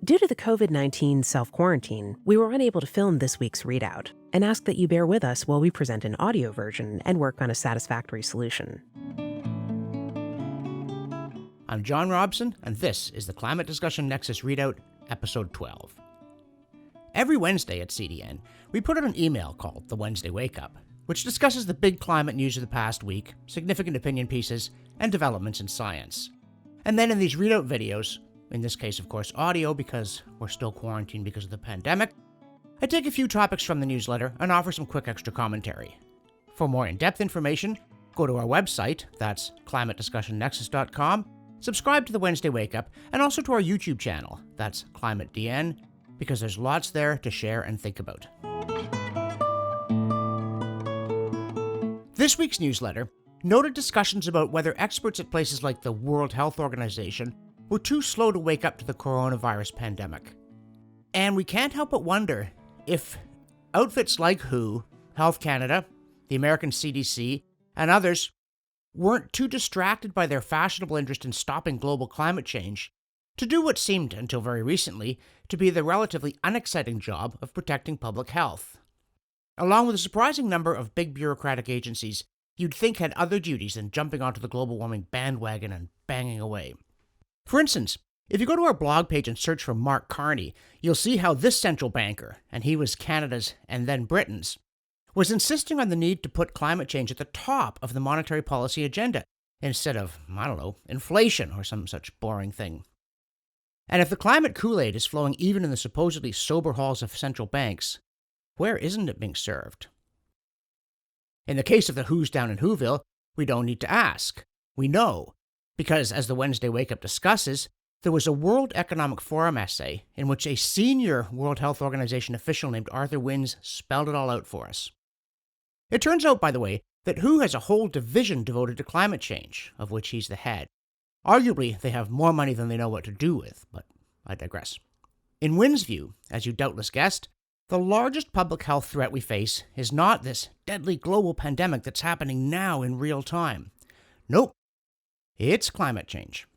Due to the COVID-19 self-quarantine, we were unable to film this week's readout and ask that you bear with us while we present an audio version and work on a satisfactory solution. I'm John Robson, and this is the Climate Discussion Nexus Readout, Episode 12. Every Wednesday at CDN, we put out an email called the Wednesday Wake Up, which discusses the big climate news of the past week, significant opinion pieces, and developments in science. And then in these readout videos, in this case, of course, audio because we're still quarantined because of the pandemic, I take a few topics from the newsletter and offer some quick extra commentary. For more in-depth information, go to our website, that's climatediscussionnexus.com, subscribe to the Wednesday Wake Up, and also to our YouTube channel, that's ClimateDN, because there's lots there to share and think about. This week's newsletter noted discussions about whether experts at places like the World Health Organization were too slow to wake up to the coronavirus pandemic. And we can't help but wonder if outfits like WHO, Health Canada, the American CDC, and others weren't too distracted by their fashionable interest in stopping global climate change to do what seemed, until very recently, to be the relatively unexciting job of protecting public health. Along with a surprising number of big bureaucratic agencies you'd think had other duties than jumping onto the global warming bandwagon and banging away. For instance, if you go to our blog page and search for Mark Carney, you'll see how this central banker, and he was Canada's and then Britain's, was insisting on the need to put climate change at the top of the monetary policy agenda, instead of, inflation or some such boring thing. And if the climate Kool-Aid is flowing even in the supposedly sober halls of central banks, where isn't it being served? In the case of the WHOs down in WHOville, we don't need to ask. We know. Because, as the Wednesday Wake Up discusses, there was a World Economic Forum essay in which a senior World Health Organization official named Arthur Wins spelled it all out for us. It turns out, by the way, that WHO has a whole division devoted to climate change, of which he's the head. Arguably, they have more money than they know what to do with, but I digress. In Wins' view, as you doubtless guessed, the largest public health threat we face is not this deadly global pandemic that's happening now in real time. Nope. It's climate change.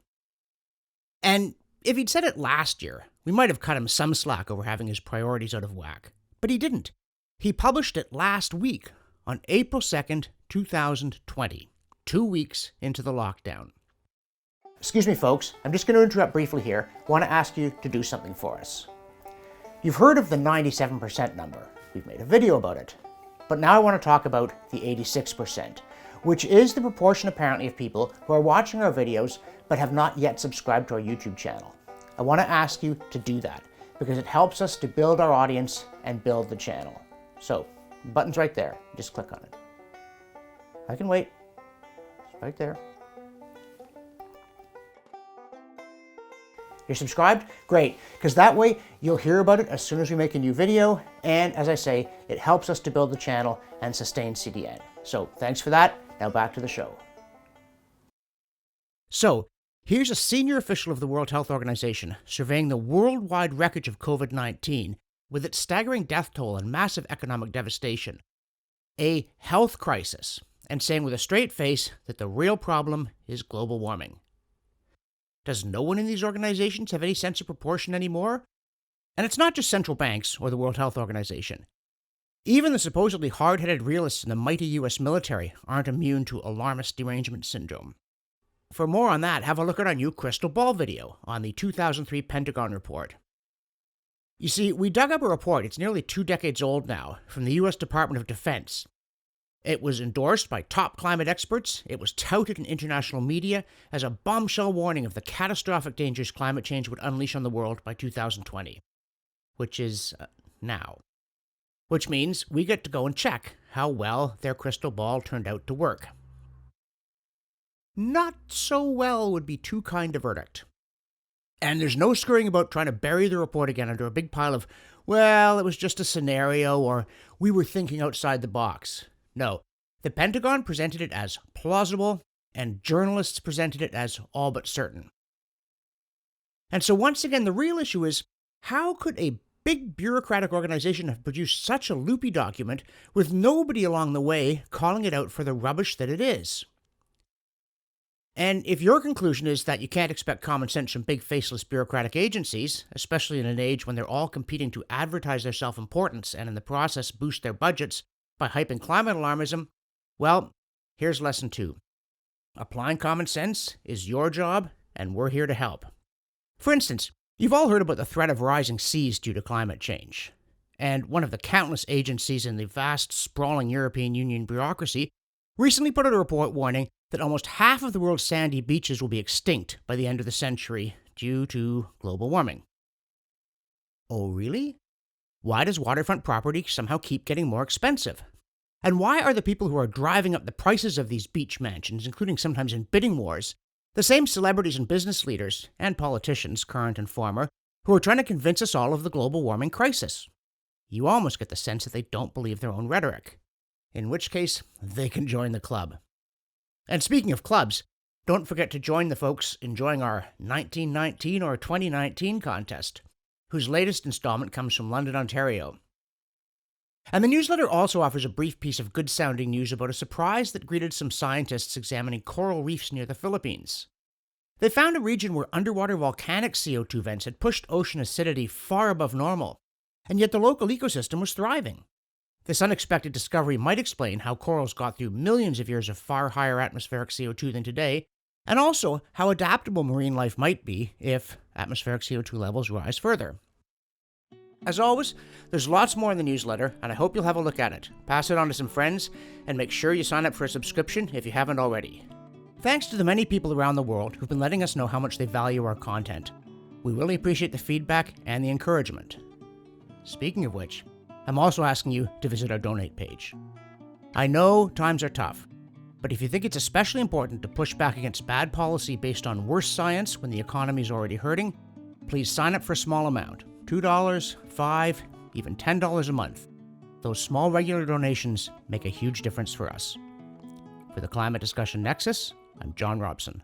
And if he'd said it last year, we might have cut him some slack over having his priorities out of whack. But he didn't. He published it last week, on April 2nd, 2020, 2 weeks into the lockdown. Excuse me, folks. I'm just going to interrupt briefly here. I want to ask you to do something for us. You've heard of the 97% number. We've made a video about it. But now I want to talk about the 86%. Which is the proportion apparently of people who are watching our videos but have not yet subscribed to our YouTube channel. I want to ask you to do that because it helps us to build our audience and build the channel. So, the button's right there. Just click on it. I can wait. It's right there. You're subscribed? Great, because that way you'll hear about it as soon as we make a new video, and as I say, it helps us to build the channel and sustain CDN. So, thanks for that. Now back to the show. So, here's a senior official of the World Health Organization surveying the worldwide wreckage of COVID-19 with its staggering death toll and massive economic devastation. A health crisis, and saying with a straight face that the real problem is global warming. Does no one in these organizations have any sense of proportion anymore? And it's not just central banks or the World Health Organization. Even the supposedly hard-headed realists in the mighty U.S. military aren't immune to alarmist derangement syndrome. For more on that, have a look at our new Crystal Ball video on the 2003 Pentagon report. You see, we dug up a report, it's nearly 2 decades old now, from the U.S. Department of Defense. It was endorsed by top climate experts, it was touted in international media as a bombshell warning of the catastrophic dangers climate change would unleash on the world by 2020. Which is now. Which means we get to go and check how well their crystal ball turned out to work. Not so well would be too kind a verdict. And there's no scurrying about trying to bury the report again under a big pile of, well, it was just a scenario, or we were thinking outside the box. No, the Pentagon presented it as plausible, and journalists presented it as all but certain. And so once again, the real issue is, how could a big bureaucratic organization have produced such a loopy document with nobody along the way calling it out for the rubbish that it is? And if your conclusion is that you can't expect common sense from big faceless bureaucratic agencies, especially in an age when they're all competing to advertise their self-importance and in the process boost their budgets by hyping climate alarmism, well, here's lesson 2. Applying common sense is your job, and we're here to help. For instance, you've all heard about the threat of rising seas due to climate change. And one of the countless agencies in the vast, sprawling European Union bureaucracy recently put out a report warning that almost half of the world's sandy beaches will be extinct by the end of the century due to global warming. Oh, really? Why does waterfront property somehow keep getting more expensive? And why are the people who are driving up the prices of these beach mansions, including sometimes in bidding wars, the same celebrities and business leaders, and politicians, current and former, who are trying to convince us all of the global warming crisis? You almost get the sense that they don't believe their own rhetoric. In which case, they can join the club. And speaking of clubs, don't forget to join the folks enjoying our 1919 or 2019 contest, whose latest installment comes from London, Ontario. And the newsletter also offers a brief piece of good-sounding news about a surprise that greeted some scientists examining coral reefs near the Philippines. They found a region where underwater volcanic CO2 vents had pushed ocean acidity far above normal, and yet the local ecosystem was thriving. This unexpected discovery might explain how corals got through millions of years of far higher atmospheric CO2 than today, and also how adaptable marine life might be if atmospheric CO2 levels rise further. As always, there's lots more in the newsletter, and I hope you'll have a look at it. Pass it on to some friends, and make sure you sign up for a subscription if you haven't already. Thanks to the many people around the world who've been letting us know how much they value our content. We really appreciate the feedback and the encouragement. Speaking of which, I'm also asking you to visit our donate page. I know times are tough, but if you think it's especially important to push back against bad policy based on worse science when the economy is already hurting, please sign up for a small amount, $2, $5, even $10 a month. Those small regular donations make a huge difference for us. For the Climate Discussion Nexus, I'm John Robson.